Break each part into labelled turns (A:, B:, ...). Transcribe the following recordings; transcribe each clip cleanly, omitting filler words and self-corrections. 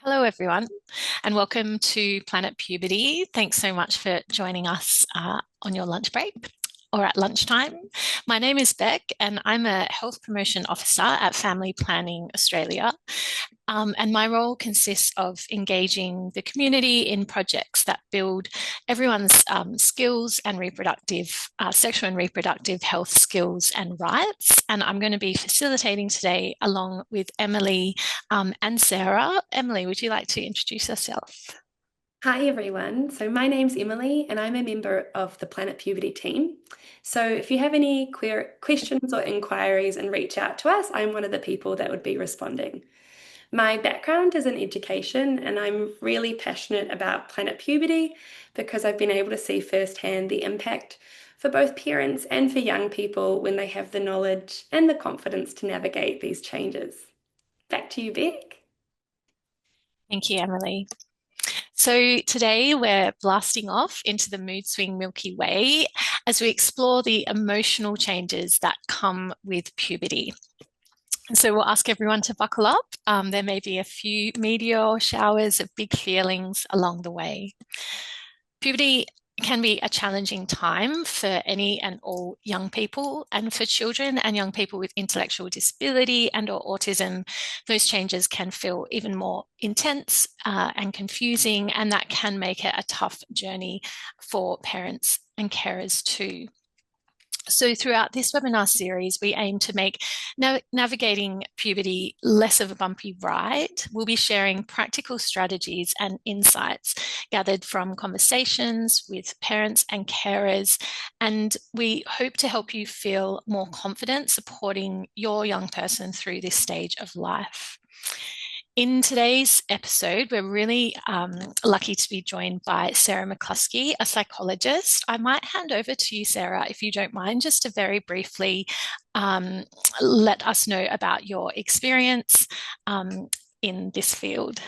A: Hello, everyone, and welcome to Planet Puberty. Thanks so much for joining us on your lunch break or at lunchtime. My name is Beck, and I'm a Health Promotion Officer at Family Planning Australia. And my role consists of engaging the community in projects that build everyone's skills and sexual and reproductive health skills and rights. And I'm going to be facilitating today along with Emily and Sarah. Emily, would you like to introduce yourself?
B: Hi everyone. So my name's Emily and I'm a member of the Planet Puberty team. So if you have any questions or inquiries and reach out to us, I'm one of the people that would be responding. My background is in education and I'm really passionate about Planet Puberty because I've been able to see firsthand the impact for both parents and for young people when they have the knowledge and the confidence to navigate these changes. Back to you, Beck.
A: Thank you, Emily. So today we're blasting off into the mood swing Milky Way as we explore the emotional changes that come with puberty. So we'll ask everyone to buckle up. There may be a few meteor showers of big feelings along the way. Puberty can be a challenging time for any and all young people, and for children and young people with intellectual disability and or autism, those changes can feel even more intense and confusing, and that can make it a tough journey for parents and carers too. So throughout this webinar series, we aim to make navigating puberty less of a bumpy ride. We'll be sharing practical strategies and insights gathered from conversations with parents and carers, and we hope to help you feel more confident supporting your young person through this stage of life. In today's episode, we're really lucky to be joined by Sarah McCluskey, a psychologist. I might hand over to you, Sarah, if you don't mind, just to very briefly um, let us know about your experience in this field.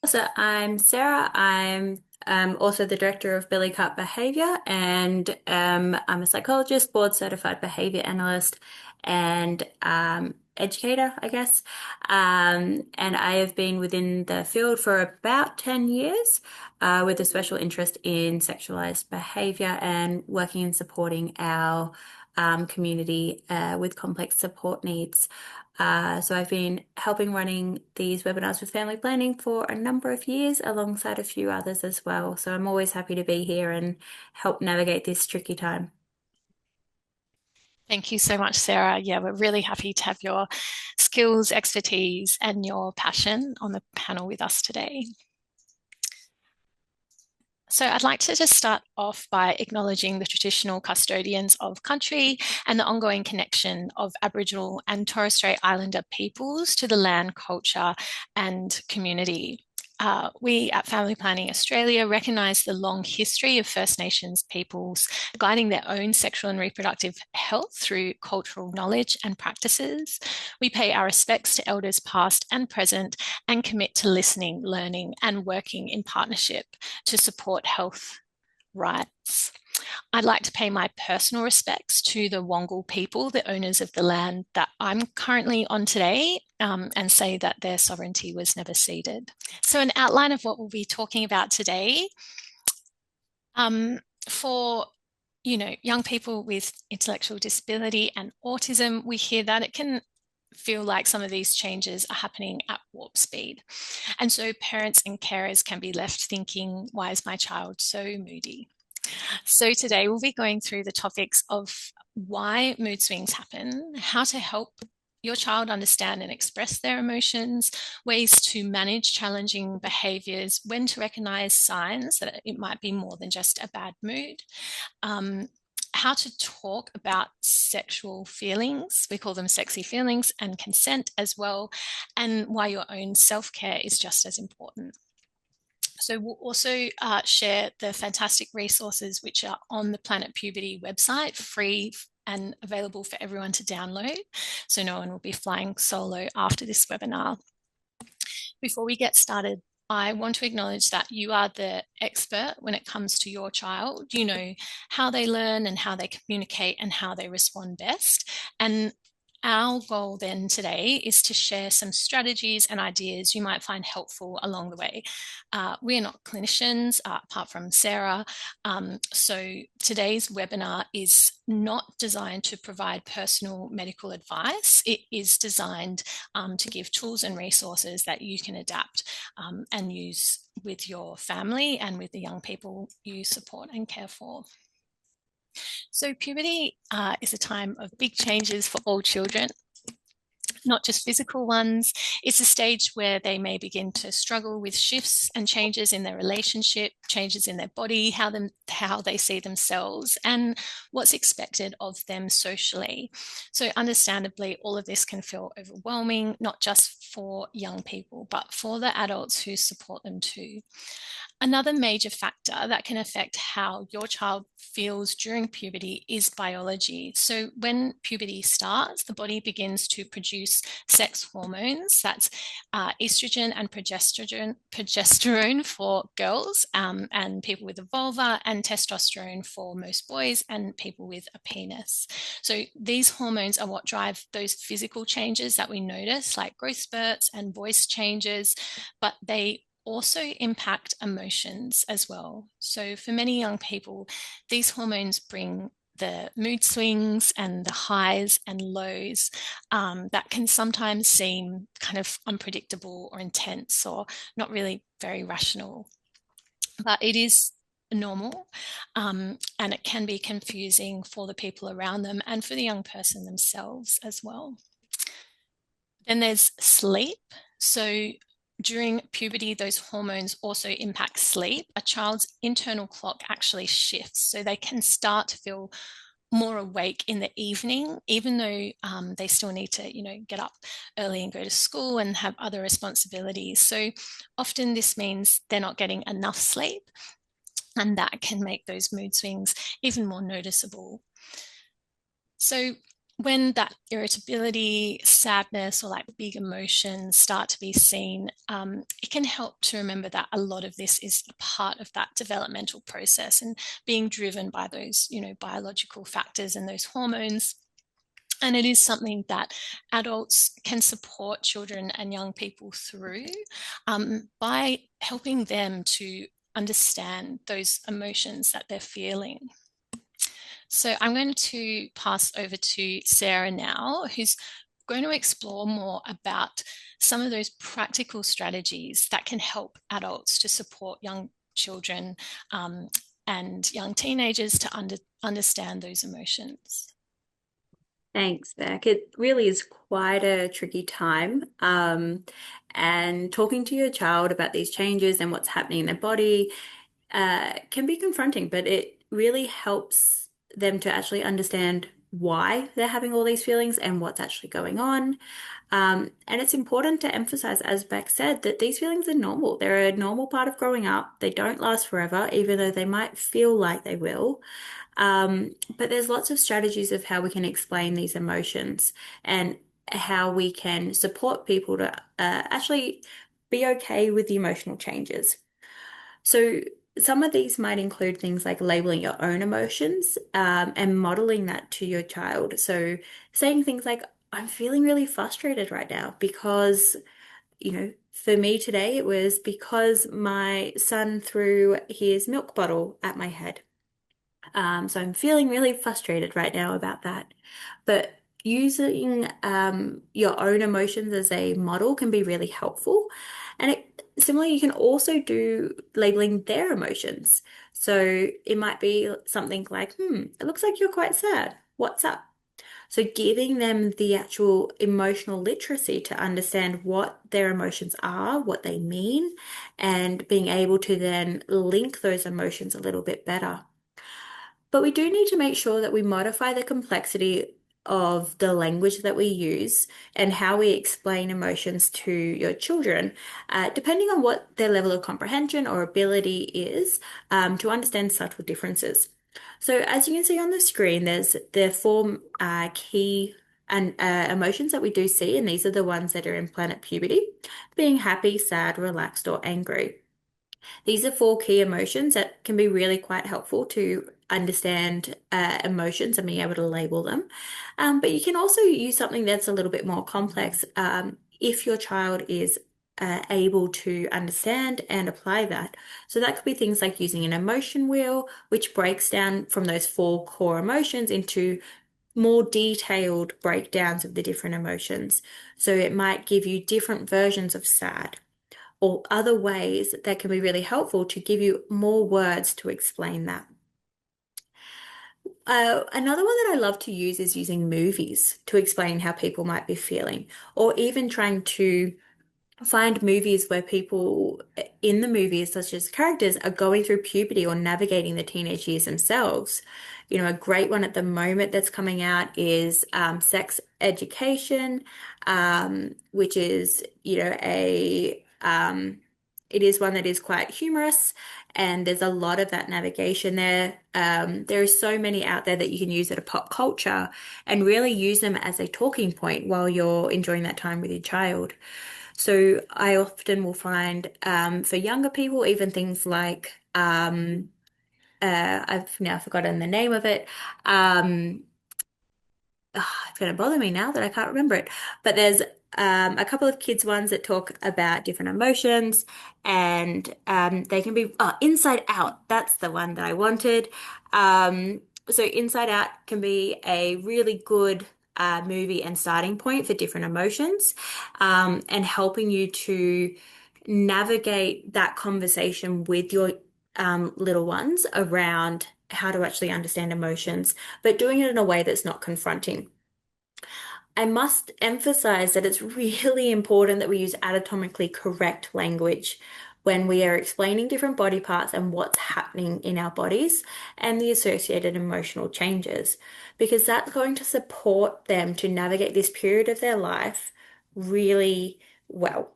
C: So I'm Sarah. I'm also the director of Belly Cut Behavior, and I'm a psychologist, board certified behavior analyst, and educator, I guess. And I have been within the field for about 10 years, with a special interest in sexualized behavior and working and supporting our community with complex support needs. So I've been helping running these webinars with family planning for a number of years alongside a few others as well. So I'm always happy to be here and help navigate this tricky time.
A: Thank you so much, Sarah. Yeah, we're really happy to have your skills, expertise, and your passion on the panel with us today. So I'd like to just start off by acknowledging the traditional custodians of country and the ongoing connection of Aboriginal and Torres Strait Islander peoples to the land, culture, and community. We at Family Planning Australia recognise the long history of First Nations peoples guiding their own sexual and reproductive health through cultural knowledge and practices. We pay our respects to elders past and present and commit to listening, learning, and working in partnership to support health rights. I'd like to pay my personal respects to the Wongal people, the owners of the land that I'm currently on today, and say that their sovereignty was never ceded. So an outline of what we'll be talking about today. For young people with intellectual disability and autism, we hear that it can feel like some of these changes are happening at warp speed. And so parents and carers can be left thinking, why is my child so moody? So today we'll be going through the topics of why mood swings happen, how to help your child understand and express their emotions, ways to manage challenging behaviors, when to recognize signs that it might be more than just a bad mood, how to talk about sexual feelings, we call them sexy feelings, and consent as well, and why your own self-care is just as important. So we'll also share the fantastic resources which are on the Planet Puberty website, free and available for everyone to download. So no one will be flying solo after this webinar. Before we get started, I want to acknowledge that you are the expert when it comes to your child. You know how they learn and how they communicate and how they respond best. And our goal then today is to share some strategies and ideas you might find helpful along the way. We're not clinicians, apart from Sarah. So today's webinar is not designed to provide personal medical advice. It is designed to give tools and resources that you can adapt and use with your family and with the young people you support and care for. So puberty is a time of big changes for all children, not just physical ones. It's a stage where they may begin to struggle with shifts and changes in their relationship, changes in their body, how they see themselves, and what's expected of them socially. So understandably, all of this can feel overwhelming, not just for young people, but for the adults who support them too. Another major factor that can affect how your child feels during puberty is biology. So when puberty starts, the body begins to produce sex hormones. That's estrogen and progesterone for girls and people with a vulva, and testosterone for most boys and people with a penis. So these hormones are what drive those physical changes that we notice, like growth spurts and voice changes, but they also impact emotions as well. So for many young people, these hormones bring the mood swings and the highs and lows that can sometimes seem kind of unpredictable or intense or not really very rational. But it is normal, and it can be confusing for the people around them and for the young person themselves as well. Then there's sleep. So during puberty, those hormones also impact sleep. A child's internal clock actually shifts, so they can start to feel more awake in the evening, even though they still need to, get up early and go to school and have other responsibilities. So often this means they're not getting enough sleep, and that can make those mood swings even more noticeable. So when that irritability, sadness, or like big emotions start to be seen, it can help to remember that a lot of this is a part of that developmental process and being driven by those, biological factors and those hormones. And it is something that adults can support children and young people through by helping them to understand those emotions that they're feeling. So I'm going to pass over to Sarah now, who's going to explore more about some of those practical strategies that can help adults to support young children and young teenagers to understand those emotions.
C: Thanks, Beck. It really is quite a tricky time. And talking to your child about these changes and what's happening in their body can be confronting, but it really helps them to actually understand why they're having all these feelings and what's actually going on. And it's important to emphasize, as Beck said, that these feelings are normal. They're a normal part of growing up. They don't last forever, even though they might feel like they will. But there's lots of strategies of how we can explain these emotions and how we can support people to actually be okay with the emotional changes. So some of these might include things like labeling your own emotions and modeling that to your child. So saying things like, I'm feeling really frustrated right now because, for me today, it was because my son threw his milk bottle at my head. So I'm feeling really frustrated right now about that. But using your own emotions as a model can be really helpful. And similarly, you can also do labeling their emotions. So it might be something like, it looks like you're quite sad. What's up? So giving them the actual emotional literacy to understand what their emotions are, what they mean, and being able to then link those emotions a little bit better. But we do need to make sure that we modify the complexity of the language that we use and how we explain emotions to your children, depending on what their level of comprehension or ability is, to understand subtle differences. So as you can see on the screen, there's the four key and emotions that we do see, and these are the ones that are in planet puberty, being happy, sad, relaxed, or angry. These are four key emotions that can be really quite helpful to understand emotions and being able to label them. But you can also use something that's a little bit more complex if your child is able to understand and apply that. So that could be things like using an emotion wheel, which breaks down from those four core emotions into more detailed breakdowns of the different emotions. So it might give you different versions of sad or other ways that can be really helpful to give you more words to explain that. Another one that I love to use is using movies to explain how people might be feeling, or even trying to find movies where people in the movies, such as characters, are going through puberty or navigating the teenage years themselves. You know, a great one at the moment that's coming out is Sex Education, which is, it is one that is quite humorous, and there's a lot of that navigation there. There are so many out there that you can use that are pop culture and really use them as a talking point while you're enjoying that time with your child. So I often will find for younger people, even things like I've now forgotten the name of it. It's going to bother me now that I can't remember it. But there's a couple of kids ones that talk about different emotions, and they can be Inside Out. That's the one that I wanted. So Inside Out can be a really good movie and starting point for different emotions, and helping you to navigate that conversation with your little ones around how to actually understand emotions, but doing it in a way that's not confronting. I must emphasize that it's really important that we use anatomically correct language when we are explaining different body parts and what's happening in our bodies and the associated emotional changes, because that's going to support them to navigate this period of their life really well.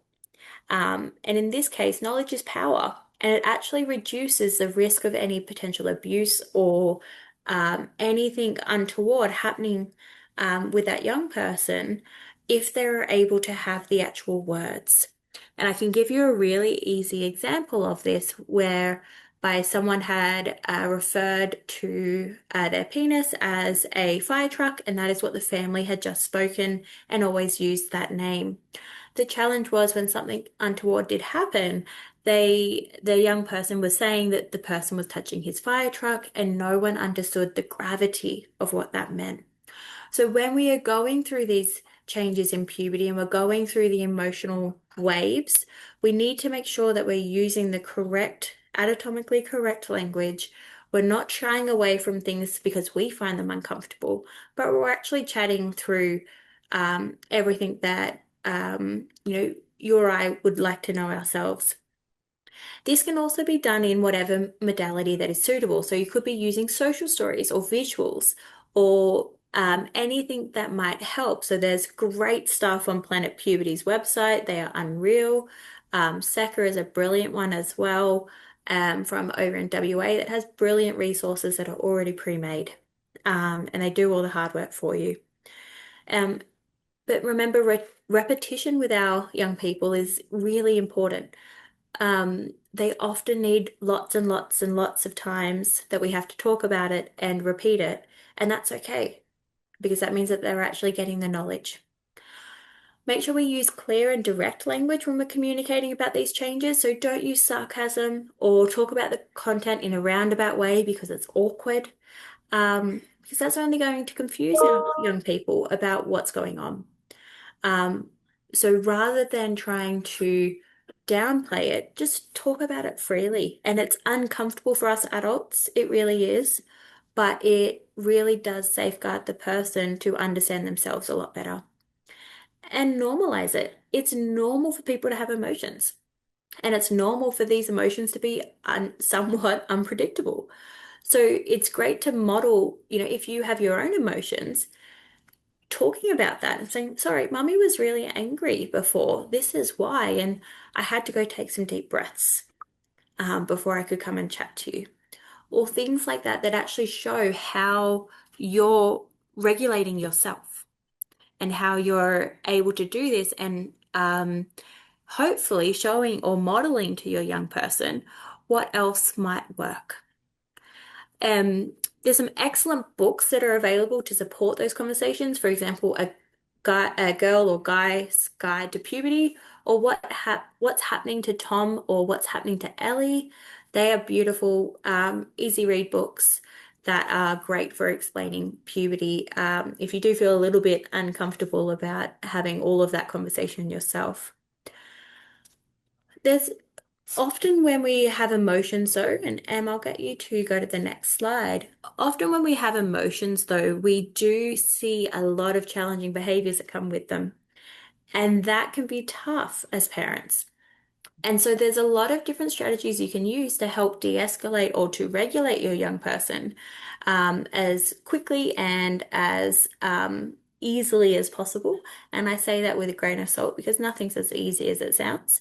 C: And in this case, knowledge is power, and it actually reduces the risk of any potential abuse or anything untoward happening with that young person if they're able to have the actual words. And I can give you a really easy example of this where by someone had referred to their penis as a fire truck, and that is what the family had just spoken and always used that name. The challenge was when something untoward did happen, the young person was saying that the person was touching his fire truck, and no one understood the gravity of what that meant. So when we are going through these changes in puberty and we're going through the emotional waves, we need to make sure that we're using the correct, anatomically correct language. We're not shying away from things because we find them uncomfortable, but we're actually chatting through everything that you or I would like to know ourselves. This can also be done in whatever modality that is suitable. So you could be using social stories or visuals or anything that might help. So there's great stuff on Planet Puberty's website. They are unreal. Secker is a brilliant one as well, from over in WA that has brilliant resources that are already pre-made. And they do all the hard work for you. But remember, repetition with our young people is really important. They often need lots and lots and lots of times that we have to talk about it and repeat it. And that's okay, because that means that they're actually getting the knowledge. Make sure we use clear and direct language when we're communicating about these changes. So don't use sarcasm or talk about the content in a roundabout way because it's awkward, because that's only going to confuse our young people about what's going on. So rather than trying to downplay it, just talk about it freely. And it's uncomfortable for us adults, it really is, but it really does safeguard the person to understand themselves a lot better. And normalize it. It's normal for people to have emotions, and it's normal for these emotions to be somewhat unpredictable. So it's great to model, if you have your own emotions, talking about that and saying, sorry, mummy was really angry before. This is why. And I had to go take some deep breaths before I could come and chat to you. Or things like that that actually show how you're regulating yourself and how you're able to do this, and hopefully showing or modeling to your young person what else might work. there's some excellent books that are available to support those conversations. For example, a girl or guy's guide to puberty, or what's happening to Tom, or what's happening to Ellie. They are beautiful, easy read books that are great for explaining puberty. If you do feel a little bit uncomfortable about having all of that conversation yourself. There's often when we have emotions, though, and Em, I'll get you to go to the next slide. Often when we have emotions, though, we do see a lot of challenging behaviors that come with them. And that can be tough as parents. And so there's a lot of different strategies you can use to help de-escalate or to regulate your young person as quickly and as easily as possible. And I say that with a grain of salt because nothing's as easy as it sounds.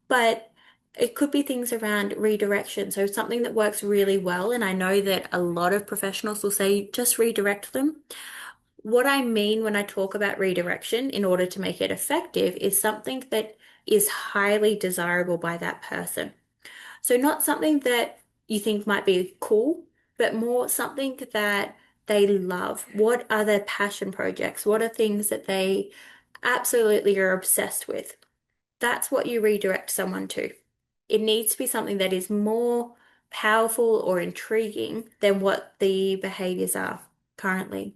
C: But it could be things around redirection. So something that works really well, and I know that a lot of professionals will say just redirect them. What I mean when I talk about redirection in order to make it effective is something that is highly desirable by that person. So not something that you think might be cool, but more something that they love. What are their passion projects? What are things that they absolutely are obsessed with? That's what you redirect someone to. It needs to be something that is more powerful or intriguing than what the behaviors are currently.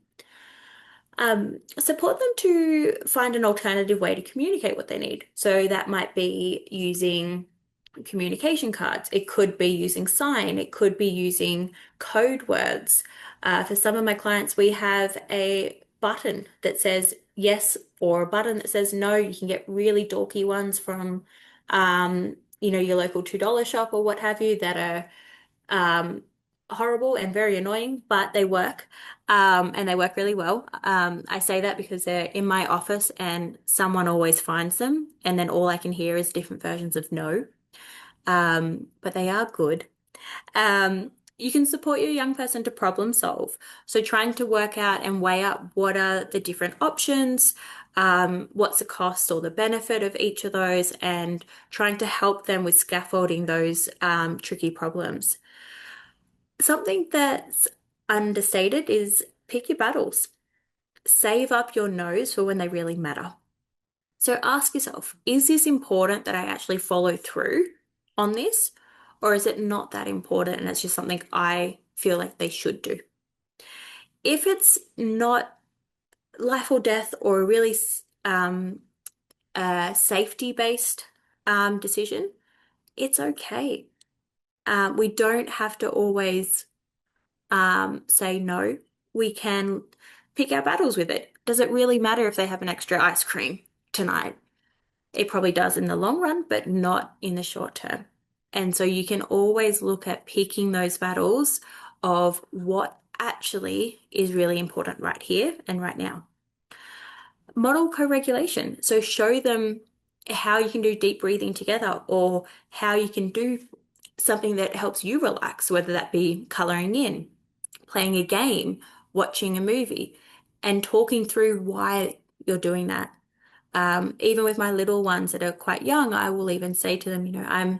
C: Support them to find an alternative way to communicate what they need. So that might be using communication cards. It could be using sign. It could be using code words. For some of my clients, we have a button that says yes or a button that says no. You can get really dorky ones from, your local $2 shop or what have you that are horrible and very annoying, but they work. And they work really well. I say that because they're in my office and someone always finds them, and then all I can hear is different versions of no. But they are good. You can support your young person to problem solve. So trying to work out and weigh up what are the different options, what's the cost or the benefit of each of those, and trying to help them with scaffolding those tricky problems. Something that's understated is pick your battles. Save up your no's for when they really matter. So ask yourself, is this important that I actually follow through on this? Or is it not that important and it's just something I feel like they should do? If it's not life or death or a really safety-based decision, it's okay. We don't have to always say no. We can pick our battles with it. Does it really matter if they have an extra ice cream tonight? It probably does in the long run, but not in the short term. And so you can always look at picking those battles of what actually is really important right here and right now. Model co-regulation. So show them how you can do deep breathing together or how you can do something that helps you relax, whether that be coloring in, playing a game, watching a movie, and talking through why you're doing that. Even with my little ones that are quite young, I will even say to them, I'm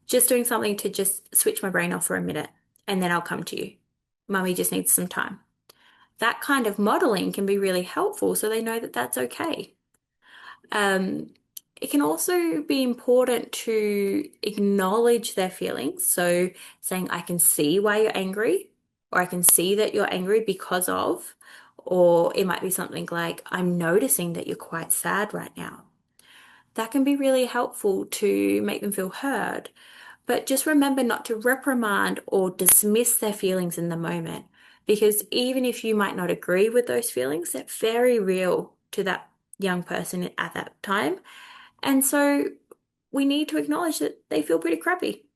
C: just doing something to just switch my brain off for a minute, and then I'll come to you. Mummy just needs some time. That kind of modeling can be really helpful so they know that that's okay. Um, it can also be important to acknowledge their feelings. So saying, I can see why you're angry, or I can see that you're angry because of, or it might be something like, I'm noticing that you're quite sad right now. That can be really helpful to make them feel heard. But just remember not to reprimand or dismiss their feelings in the moment, because even if you might not agree with those feelings, they're very real to that young person at that time. And so we need to acknowledge that they feel pretty crappy,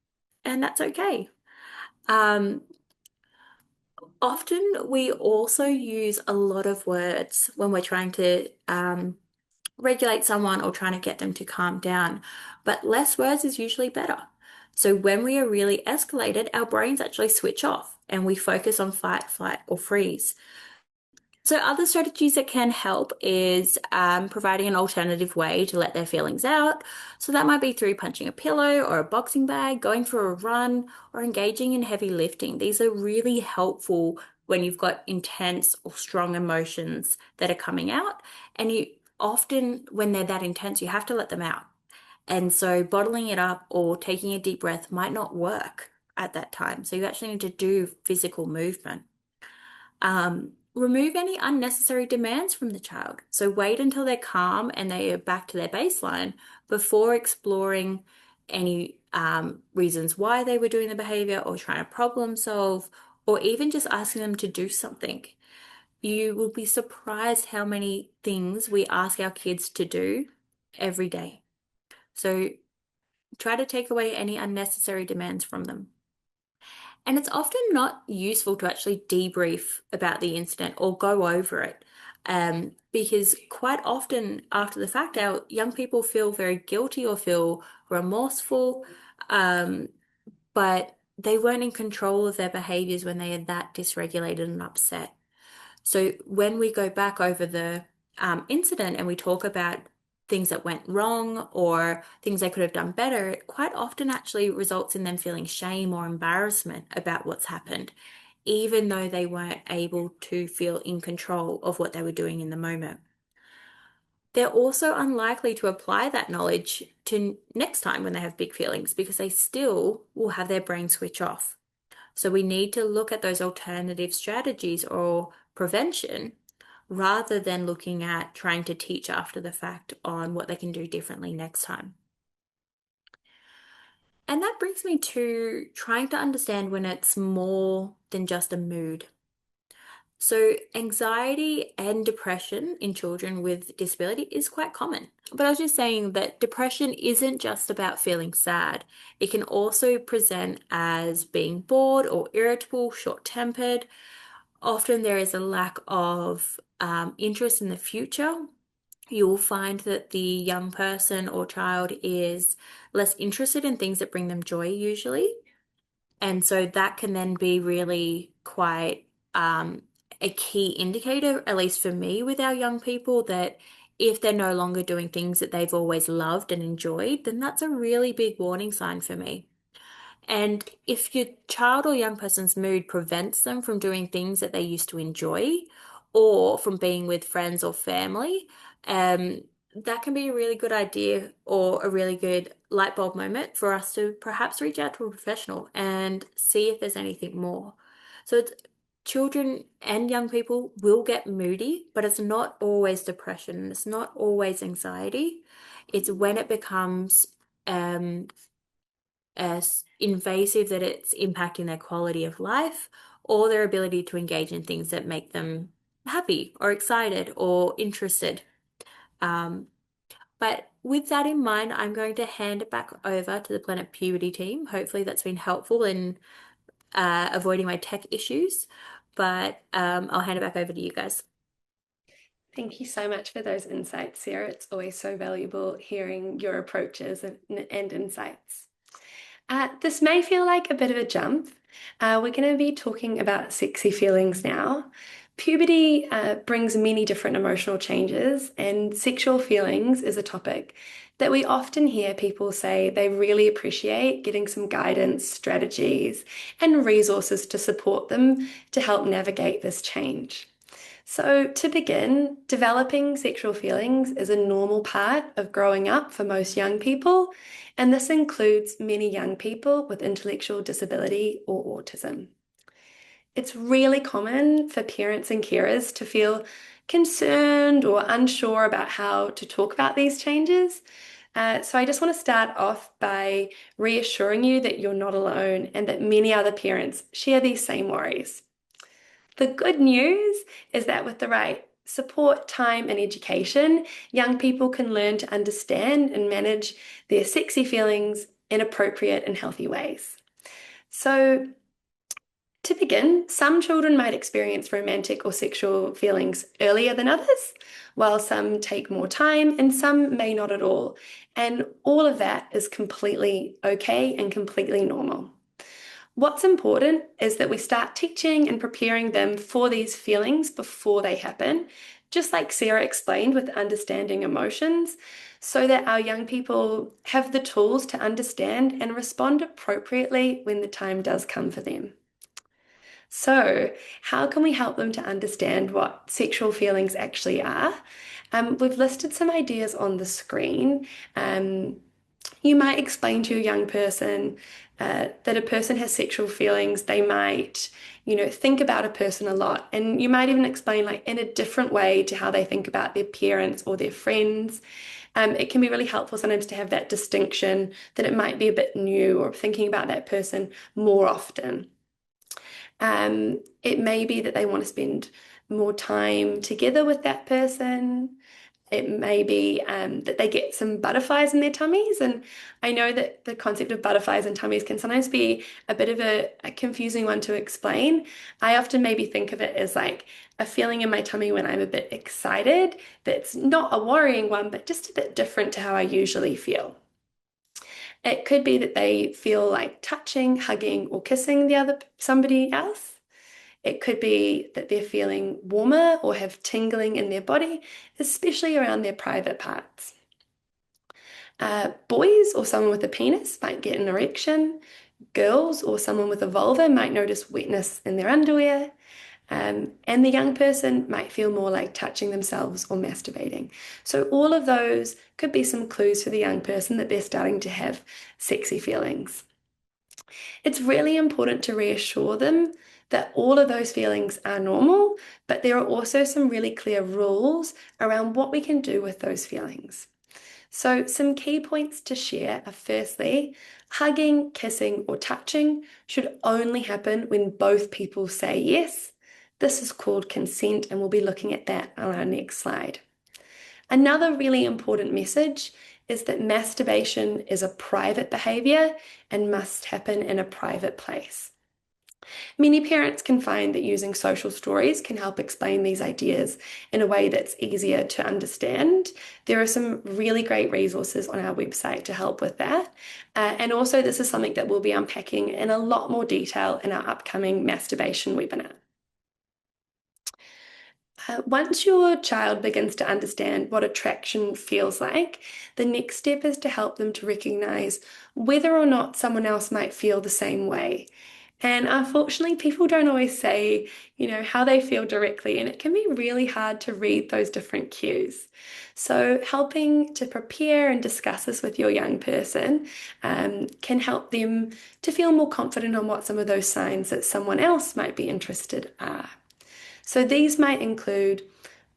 C: and that's okay. Often we also use a lot of words when we're trying to regulate someone or trying to get them to calm down, but less words is usually better. So when we are really escalated, our brains actually switch off and we focus on fight, flight, or freeze. So other strategies that can help is providing an alternative way to let their feelings out. So that might be through punching a pillow or a boxing bag, going for a run, or engaging in heavy lifting. These are really helpful when you've got intense or strong emotions that are coming out. And you often, when they're that intense, you have to let them out. And so bottling it up or taking a deep breath might not work at that time. So you actually need to do physical movement. Remove any unnecessary demands from the child. So wait until they're calm and they are back to their baseline before exploring any reasons why they were doing the behavior or trying to problem solve or even just asking them to do something. You will be surprised how many things we ask our kids to do every day. So try to take away any unnecessary demands from them. And it's often not useful to actually debrief about the incident or go over it. Because quite often after the fact, our young people feel very guilty or feel remorseful, but they weren't in control of their behaviors when they are that dysregulated and upset. So when we go back over the incident and we talk about things that went wrong or things they could have done better, it quite often actually results in them feeling shame or embarrassment about what's happened, even though they weren't able to feel in control of what they were doing in the moment. They're also unlikely to apply that knowledge to next time when they have big feelings because they still will have their brain switch off. So we need to look at those alternative strategies or prevention rather than looking at trying to teach after the fact on what they can do differently next time. And that brings me to trying to understand when it's more than just a mood. So anxiety and depression in children with disability is quite common. But I was just saying that depression isn't just about feeling sad. It can also present as being bored or irritable, short-tempered. Often there is a lack of interest in the future. You will find that the young person or child is less interested in things that bring them joy usually. And so that can then be really quite a key indicator, at least for me, with our young people, that if they're no longer doing things that they've always loved and enjoyed, then that's a really big warning sign for me. And if your child or young person's mood prevents them from doing things that they used to enjoy or from being with friends or family, that can be a really good idea or a really good light bulb moment for us to perhaps reach out to a professional and see if there's anything more. So children and young people will get moody, but it's not always depression. It's not always anxiety. It's when it becomes as invasive that it's impacting their quality of life or their ability to engage in things that make them happy or excited or interested. But with that in mind, I'm going to hand it back over to the Planet Puberty team. Hopefully that's been helpful in avoiding my tech issues, but I'll hand it back over to you guys.
B: Thank you so much for those insights, Sarah. It's always so valuable hearing your approaches and insights. This may feel like a bit of a jump. We're going to be talking about sexy feelings now. Puberty brings many different emotional changes, and sexual feelings is a topic that we often hear people say they really appreciate getting some guidance, strategies, and resources to support them to help navigate this change. So, to begin, developing sexual feelings is a normal part of growing up for most young people, and this includes many young people with intellectual disability or autism. It's really common for parents and carers to feel concerned or unsure about how to talk about these changes. So I just want to start off by reassuring you that you're not alone and that many other parents share these same worries. The good news is that with the right support, time, and education, young people can learn to understand and manage their sexy feelings in appropriate and healthy ways. So, to begin, some children might experience romantic or sexual feelings earlier than others, while some take more time and some may not at all. And all of that is completely okay and completely normal. What's important is that we start teaching and preparing them for these feelings before they happen, just like Sarah explained with understanding emotions, so that our young people have the tools to understand and respond appropriately when the time does come for them. So, how can we help them to understand what sexual feelings actually are? We've listed some ideas on the screen. You might explain to your young person that a person has sexual feelings. They might, think about a person a lot. And you might even explain like in a different way to how they think about their parents or their friends. It can be really helpful sometimes to have that distinction that it might be a bit new or thinking about that person more often. It may be that they want to spend more time together with that person. It may be that they get some butterflies in their tummies. And I know that the concept of butterflies in tummies can sometimes be a bit of a confusing one to explain. I often maybe think of it as like a feeling in my tummy when I'm a bit excited, that's not a worrying one, but just a bit different to how I usually feel. It could be that they feel like touching, hugging, or kissing somebody else. It could be that they're feeling warmer or have tingling in their body, especially around their private parts. Boys or someone with a penis might get an erection. Girls or someone with a vulva might notice wetness in their underwear. And the young person might feel more like touching themselves or masturbating. So all of those could be some clues for the young person that they're starting to have sexy feelings. It's really important to reassure them that all of those feelings are normal, but there are also some really clear rules around what we can do with those feelings. So some key points to share are firstly, hugging, kissing, or touching should only happen when both people say yes. This is called consent, and we'll be looking at that on our next slide. Another really important message is that masturbation is a private behavior and must happen in a private place. Many parents can find that using social stories can help explain these ideas in a way that's easier to understand. There are some really great resources on our website to help with that. And also, this is something that we'll be unpacking in a lot more detail in our upcoming masturbation webinar. Once your child begins to understand what attraction feels like, the next step is to help them to recognize whether or not someone else might feel the same way. And unfortunately, people don't always say, how they feel directly, and it can be really hard to read those different cues. So helping to prepare and discuss this with your young person can help them to feel more confident on what some of those signs that someone else might be interested are. So these might include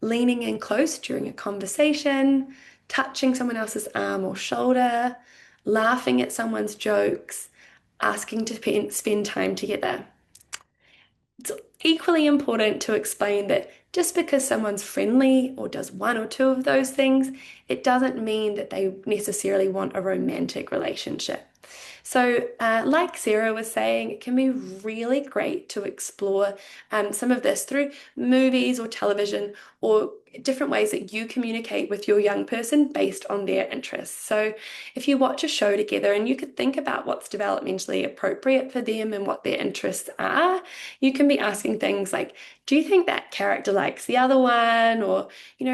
B: leaning in close during a conversation, touching someone else's arm or shoulder, laughing at someone's jokes, asking to spend time together. It's equally important to explain that just because someone's friendly or does one or two of those things, it doesn't mean that they necessarily want a romantic relationship. So, like Sarah was saying, it can be really great to explore some of this through movies or television or different ways that you communicate with your young person based on their interests. So, if you watch a show together and you could think about what's developmentally appropriate for them and what their interests are, you can be asking things like, do you think that character likes the other one? Or,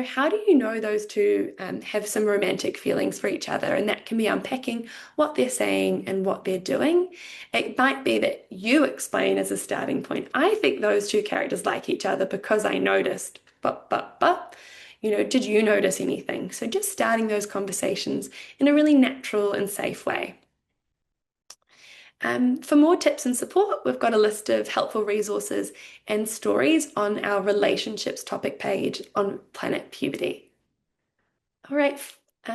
B: how do you know those two have some romantic feelings for each other? And that can be unpacking what they're saying and what they're doing. It might be that you explain as a starting point, I think those two characters like each other because I noticed, but, did you notice anything? So just starting those conversations in a really natural and safe way. For more tips and support, we've got a list of helpful resources and stories on our relationships topic page on Planet Puberty. All right,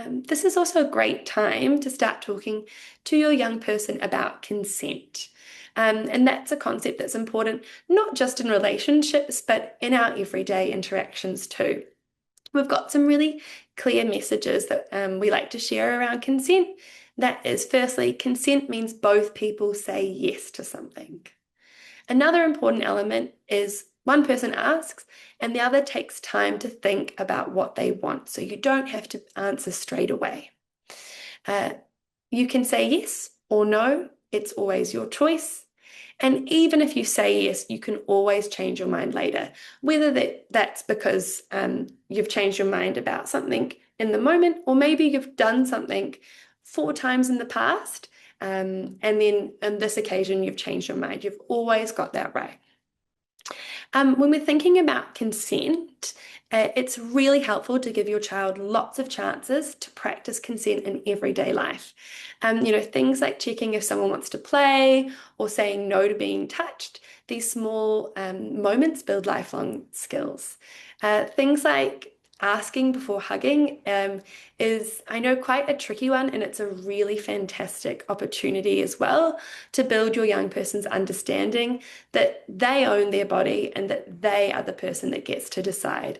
B: this is also a great time to start talking to your young person about consent. And that's a concept that's important, not just in relationships, but in our everyday interactions too. We've got some really clear messages that we like to share around consent. That is, firstly, consent means both people say yes to something. Another important element is one person asks and the other takes time to think about what they want. So you don't have to answer straight away. You can say yes or no. It's always your choice. And even if you say yes, you can always change your mind later, whether that's because you've changed your mind about something in the moment, or maybe you've done something 4 times in the past, and then on this occasion you've changed your mind. You've always got that right. When we're thinking about consent, it's really helpful to give your child lots of chances to practice consent in everyday life. Things like checking if someone wants to play or saying no to being touched. These small moments build lifelong skills. Things like asking before hugging is, I know, quite a tricky one, and it's a really fantastic opportunity as well to build your young person's understanding that they own their body and that they are the person that gets to decide.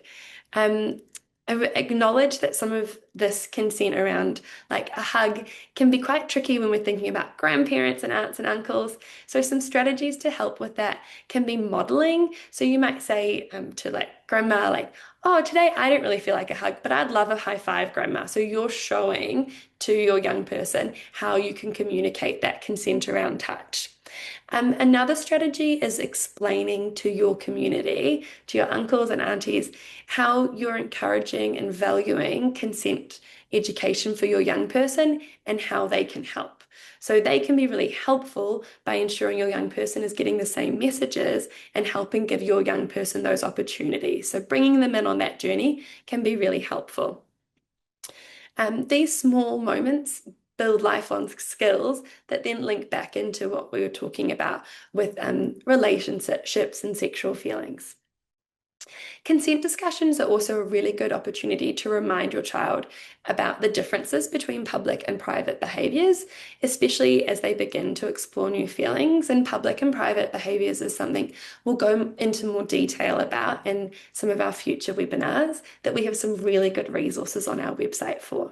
B: Um, I acknowledge that some of this consent around like a hug can be quite tricky when we're thinking about grandparents and aunts and uncles. So some strategies to help with that can be modeling. So you might say to like grandma, like, oh, today I don't really feel like a hug, but I'd love a high five, grandma. So you're showing to your young person how you can communicate that consent around touch. Another strategy is explaining to your community, to your uncles and aunties, how you're encouraging and valuing consent education for your young person and how they can help. So they can be really helpful by ensuring your young person is getting the same messages and helping give your young person those opportunities. So bringing them in on that journey can be really helpful. These small moments build lifelong skills that then link back into what we were talking about with relationships and sexual feelings. Consent discussions are also a really good opportunity to remind your child about the differences between public and private behaviours, especially as they begin to explore new feelings. And public and private behaviours is something we'll go into more detail about in some of our future webinars that we have some really good resources on our website for.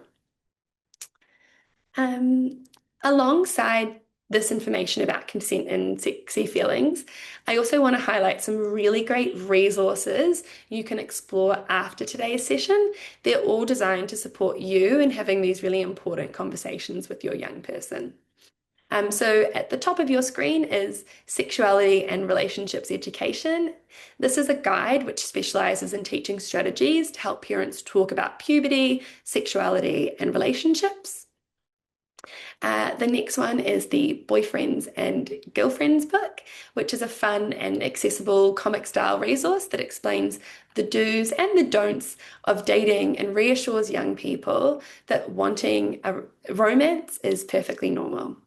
B: Alongside this information about consent and sexy feelings, I also want to highlight some really great resources you can explore after today's session. They're all designed to support you in having these really important conversations with your young person. So at the top of your screen is Sexuality and Relationships Education. This is a guide which specializes in teaching strategies to help parents talk about puberty, sexuality, and relationships. The next one is the Boyfriends and Girlfriends book, which is a fun and accessible comic style resource that explains the do's and the don'ts of dating and reassures young people that wanting a romance is perfectly normal.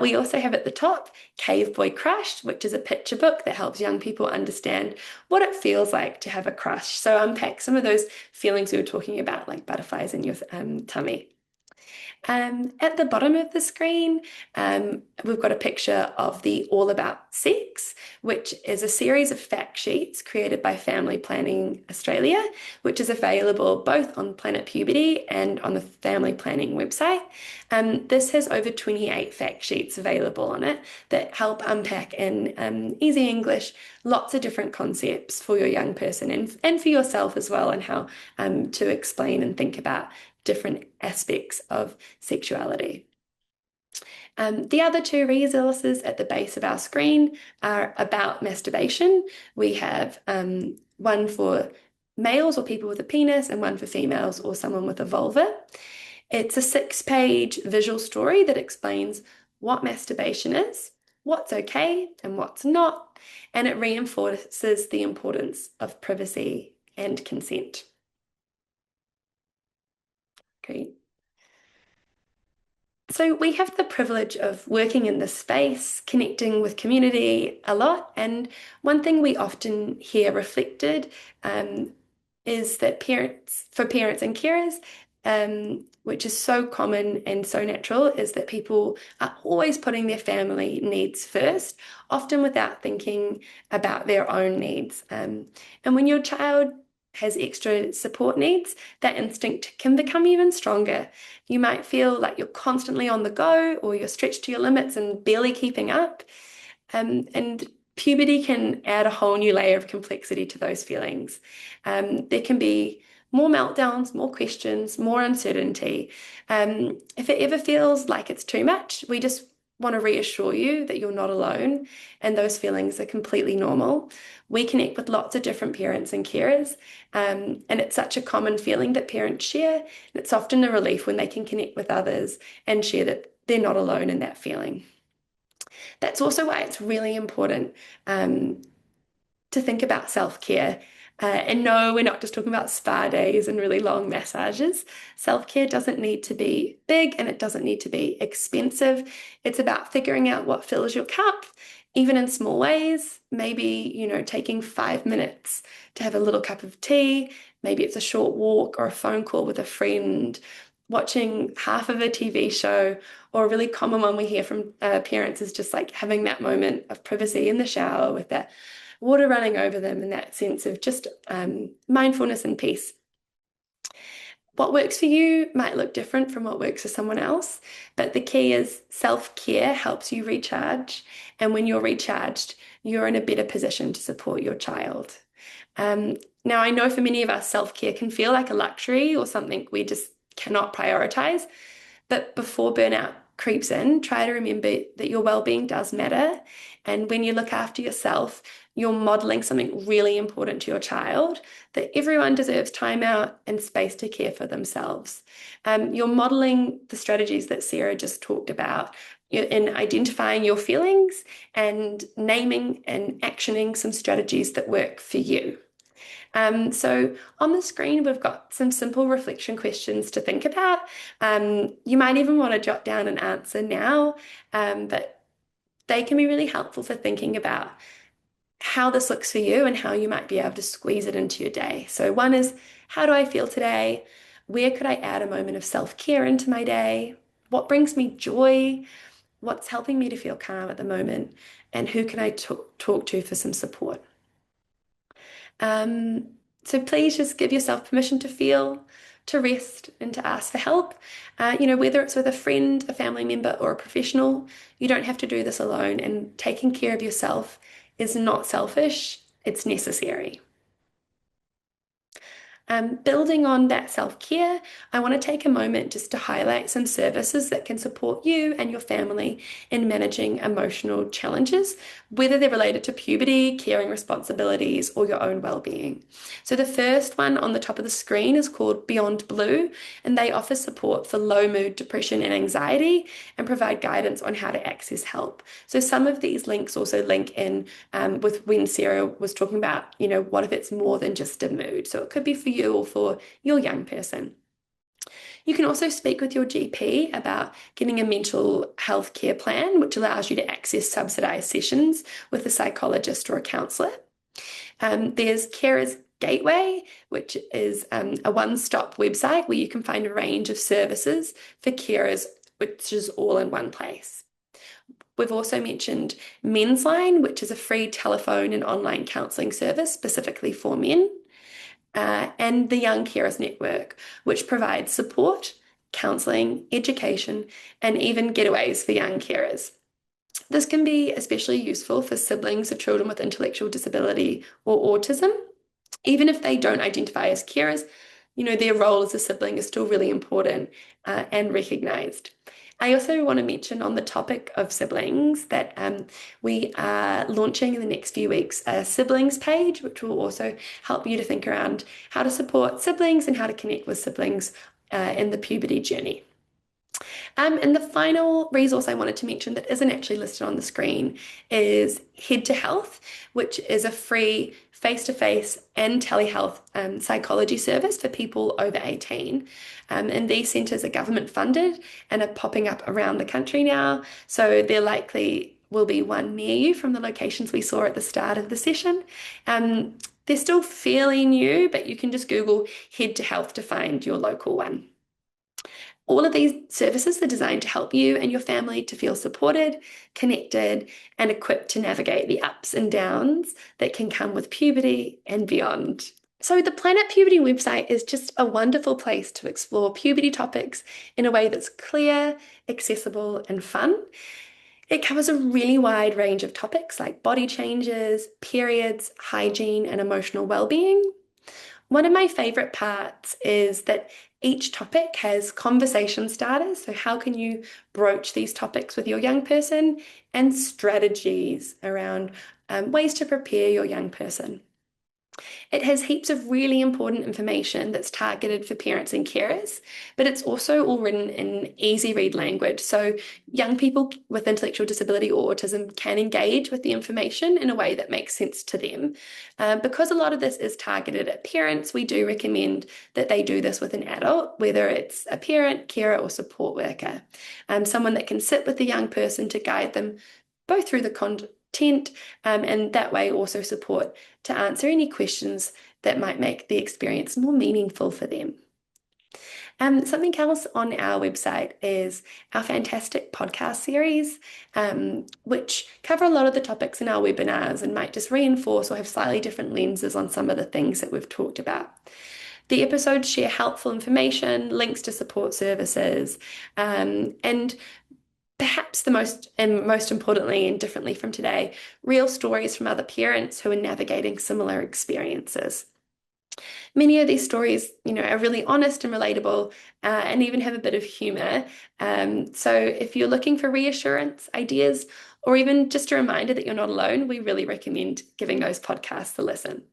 B: We also have at the top Cave Boy Crush, which is a picture book that helps young people understand what it feels like to have a crush. So unpack some of those feelings we were talking about, like butterflies in your tummy. At the bottom of the screen, we've got a picture of the All About Sex, which is a series of fact sheets created by Family Planning Australia, which is available both on Planet Puberty and on the Family Planning website. This has over 28 fact sheets available on it that help unpack in easy English lots of different concepts for your young person and for yourself as well, and how to explain and think about different aspects of sexuality. The other two resources at the base of our screen are about masturbation. We have one for males or people with a penis and one for females or someone with a vulva. It's a 6-page visual story that explains what masturbation is, what's okay and what's not, and it reinforces the importance of privacy and consent. Great. So we have the privilege of working in this space, connecting with community a lot, and one thing we often hear reflected is that for parents and carers, which is so common and so natural, is that people are always putting their family needs first, often without thinking about their own needs. And when your child has extra support needs, that instinct can become even stronger. You might feel like you're constantly on the go or you're stretched to your limits and barely keeping up. And puberty can add a whole new layer of complexity to those feelings. There can be more meltdowns, more questions, more uncertainty. If it ever feels like it's too much, we just want to reassure you that you're not alone and those feelings are completely normal. We connect with lots of different parents and carers, and it's such a common feeling that parents share. And it's often a relief when they can connect with others and share that they're not alone in that feeling. That's also why it's really important um, to think about self-care. And no, we're not just talking about spa days and really long massages. Self-care doesn't need to be big and it doesn't need to be expensive. It's about figuring out what fills your cup, even in small ways. Maybe, taking 5 minutes to have a little cup of tea. Maybe it's a short walk or a phone call with a friend, watching half of a TV show, or a really common one we hear from parents is just like having that moment of privacy in the shower with that water running over them and that sense of just mindfulness and peace. What works for you might look different from what works for someone else, but the key is self-care helps you recharge. And when you're recharged, you're in a better position to support your child. Now, I know for many of us, self-care can feel like a luxury or something we just cannot prioritize. But before burnout creeps in, try to remember that your well-being does matter. And when you look after yourself, you're modeling something really important to your child, that everyone deserves time out and space to care for themselves. You're modeling the strategies that Sarah just talked about in identifying your feelings and naming and actioning some strategies that work for you. So on the screen, we've got some simple reflection questions to think about. You might even want to jot down an answer now, but they can be really helpful for thinking about how this looks for you and how you might be able to squeeze it into your day. So one is, how do I feel today? Where could I add a moment of self-care into my day? What brings me joy? What's helping me to feel calm at the moment? And who can I talk to for some support? Um, so please just give yourself permission to feel, to rest, and to ask for help. Whether it's with a friend, a family member, or a professional, you don't have to do this alone. And taking care of yourself is not selfish, it's necessary. Building on that self-care, I want to take a moment just to highlight some services that can support you and your family in managing emotional challenges, whether they're related to puberty, caring responsibilities, or your own well-being. So the first one on the top of the screen is called Beyond Blue, and they offer support for low mood, depression, and anxiety, and provide guidance on how to access help. So some of these links also link in with when Sarah was talking about, what if it's more than just a mood? So it could be for you or for your young person. You can also speak with your GP about getting a mental health care plan, which allows you to access subsidised sessions with a psychologist or a counsellor. There's Carers Gateway, which is a one-stop website where you can find a range of services for carers, which is all in one place. We've also mentioned Men's Line, which is a free telephone and online counselling service specifically for men. And the Young Carers Network, which provides support, counselling, education, and even getaways for young carers. This can be especially useful for siblings of children with intellectual disability or autism. Even if they don't identify as carers, their role as a sibling is still really important and recognised. I also want to mention on the topic of siblings that we are launching in the next few weeks a siblings page, which will also help you to think around how to support siblings and how to connect with siblings in the puberty journey. And the final resource I wanted to mention that isn't actually listed on the screen is Head to Health, which is a free face-to-face and telehealth psychology service for people over 18. And these centres are government funded and are popping up around the country now. So there likely will be one near you from the locations we saw at the start of the session. They're still fairly new, but you can just Google Head to Health to find your local one. All of these services are designed to help you and your family to feel supported, connected, and equipped to navigate the ups and downs that can come with puberty and beyond. So the Planet Puberty website is just a wonderful place to explore puberty topics in a way that's clear, accessible, and fun. It covers a really wide range of topics like body changes, periods, hygiene, and emotional well-being. One of my favorite parts is that each topic has conversation starters. So, how can you broach these topics with your young person, and strategies around ways to prepare your young person. It has heaps of really important information that's targeted for parents and carers, but it's also all written in easy read language. So young people with intellectual disability or autism can engage with the information in a way that makes sense to them. Because a lot of this is targeted at parents, we do recommend that they do this with an adult, whether it's a parent, carer, or support worker. Someone that can sit with the young person to guide them both through the content and that way also support to answer any questions that might make the experience more meaningful for them. Something else on our website is our fantastic podcast series, which cover a lot of the topics in our webinars and might just reinforce or have slightly different lenses on some of the things that we've talked about. The episodes share helpful information, links to support services, and perhaps the most importantly and differently from today, real stories from other parents who are navigating similar experiences. Many of these stories, are really honest and relatable, and even have a bit of humor. So if you're looking for reassurance, ideas, or even just a reminder that you're not alone, we really recommend giving those podcasts a listen.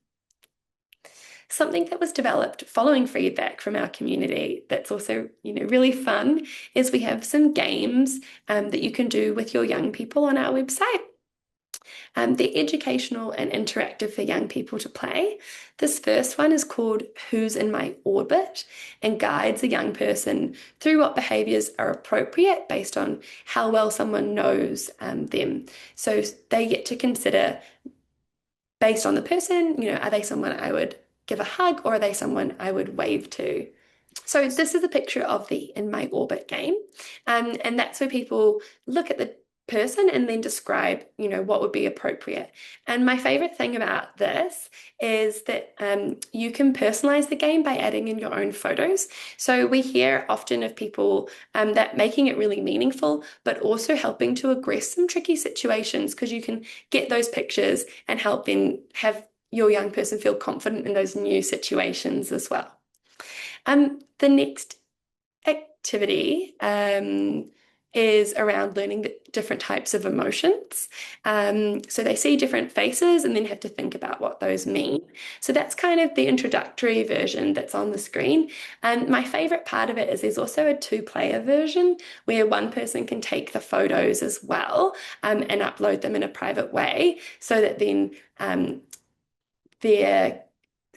B: Something that was developed following feedback from our community that's also, really fun is we have some games that you can do with your young people on our website. They're educational and interactive for young people to play. This first one is called Who's in My Orbit and guides a young person through what behaviours are appropriate based on how well someone knows them. So they get to consider, based on the person, are they someone I would give a hug or are they someone I would wave to? So this is a picture of the In My Orbit game. And that's where people look at the person and then describe, what would be appropriate. And my favorite thing about this is that you can personalize the game by adding in your own photos. So we hear often of people that making it really meaningful, but also helping to address some tricky situations because you can get those pictures and help then have your young person feel confident in those new situations as well. The next activity is around learning the different types of emotions. So they see different faces and then have to think about what those mean. So that's kind of the introductory version that's on the screen. And my favorite part of it is there's also a two-player version where one person can take the photos as well and upload them in a private way so that then they're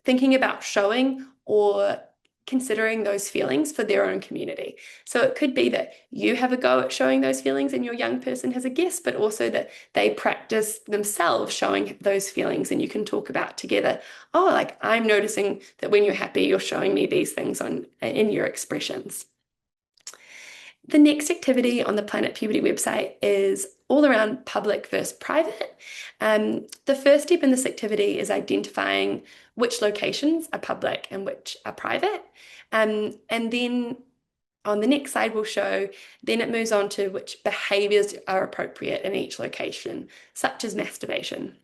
B: thinking about showing or considering those feelings for their own community. So it could be that you have a go at showing those feelings and your young person has a guess, but also that they practice themselves showing those feelings and you can talk about together, oh, like I'm noticing that when you're happy, you're showing me these things in your expressions. The next activity on the Planet Puberty website is all around public versus private. The first step in this activity is identifying which locations are public and which are private. And then on the next slide, we'll show, then it moves on to which behaviors are appropriate in each location, such as masturbation.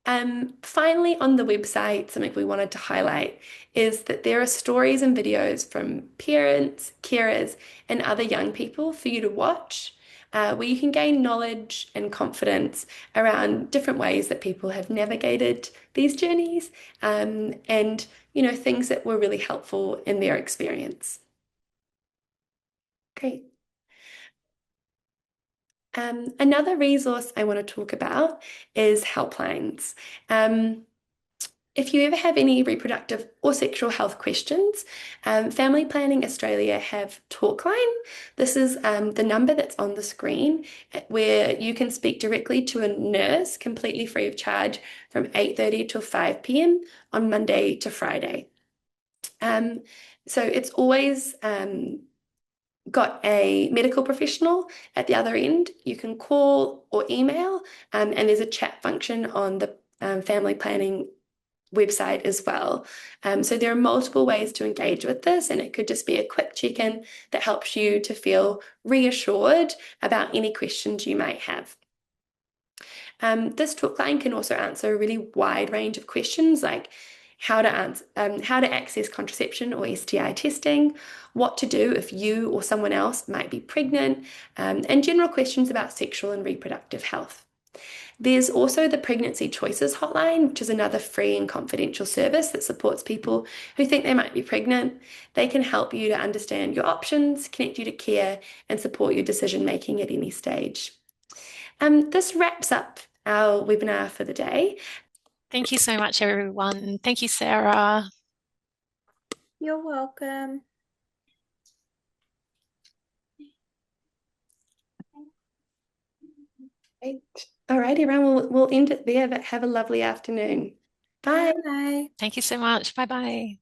B: Finally, on the website, something we wanted to highlight is that there are stories and videos from parents, carers, and other young people for you to watch, where you can gain knowledge and confidence around different ways that people have navigated these journeys, and things that were really helpful in their experience. Great. Another resource I want to talk about is helplines. If you ever have any reproductive or sexual health questions, Family Planning Australia have Talkline. This is the number that's on the screen where you can speak directly to a nurse completely free of charge from 8:30 till 5 p.m. on Monday to Friday. So it's always got a medical professional at the other end. You can call or email, and there's a chat function on the Family Planning website as well. So there are multiple ways to engage with this, and it could just be a quick check-in that helps you to feel reassured about any questions you might have. This talk line can also answer a really wide range of questions like how to access contraception or STI testing, what to do if you or someone else might be pregnant, and general questions about sexual and reproductive health. There's also the Pregnancy Choices Hotline, which is another free and confidential service that supports people who think they might be pregnant. They can help you to understand your options, connect you to care, and support your decision making at any stage. This wraps up our webinar for the day.
A: Thank you so much, everyone. Thank you, Sarah.
C: You're welcome.
B: Great. All right, everyone, we'll end it there, but have a lovely afternoon. Bye.
C: Bye.
A: Thank you so much. Bye bye.